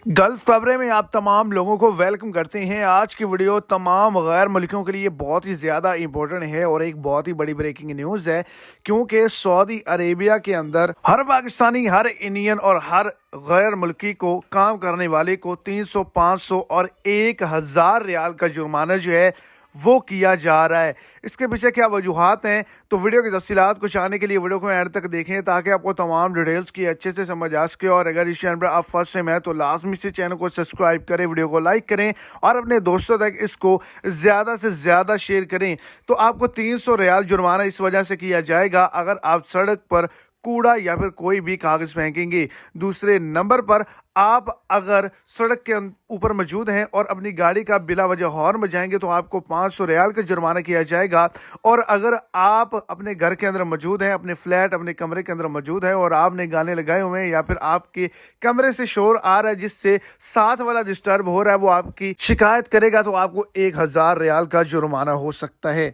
Gulf खबरें में आप तमाम लोगों को वेलकम करते हैं। आज की वीडियो तमाम गैर मुल्कियों के लिए बहुत ही ज़्यादा इंपॉर्टेंट है और एक बहुत ही बड़ी ब्रेकिंग न्यूज़ है, क्योंकि सऊदी अरेबिया के अंदर हर पाकिस्तानी, हर इंडियन और हर गैर मुल्की को काम करने वाले को 300, 500 और 1000 रियाल का जुर्माना जो है वो किया जा रहा है। इसके पीछे क्या वजूहात हैं, तो वीडियो की तफसीलात को जानने के लिए वीडियो को एंड तक देखें ताकि आपको तमाम डिटेल्स की अच्छे से समझ आ सके। और अगर इस चैनल पर आप फर्स्ट टाइम हैं तो लाजमी से चैनल को सब्सक्राइब करें, वीडियो को लाइक करें और अपने दोस्तों तक इसको ज़्यादा से ज़्यादा शेयर करें। तो आपको 300 रियाल जुर्माना इस वजह से किया जाएगा अगर आप सड़क पर कूड़ा या फिर कोई भी कागज़ फेंकेंगे। दूसरे नंबर पर, आप अगर सड़क के ऊपर मौजूद हैं और अपनी गाड़ी का बिला वजह हॉर्न बजाएंगे तो आपको 500 रियाल का जुर्माना किया जाएगा। और अगर आप अपने घर के अंदर मौजूद हैं, अपने फ्लैट, अपने कमरे के अंदर मौजूद हैं और आपने गाने लगाए हुए हैं या फिर आपके कमरे से शोर आ रहा है जिससे साथ वाला डिस्टर्ब हो रहा है, वो आपकी शिकायत करेगा तो आपको 1000 रियाल का जुर्माना हो सकता है।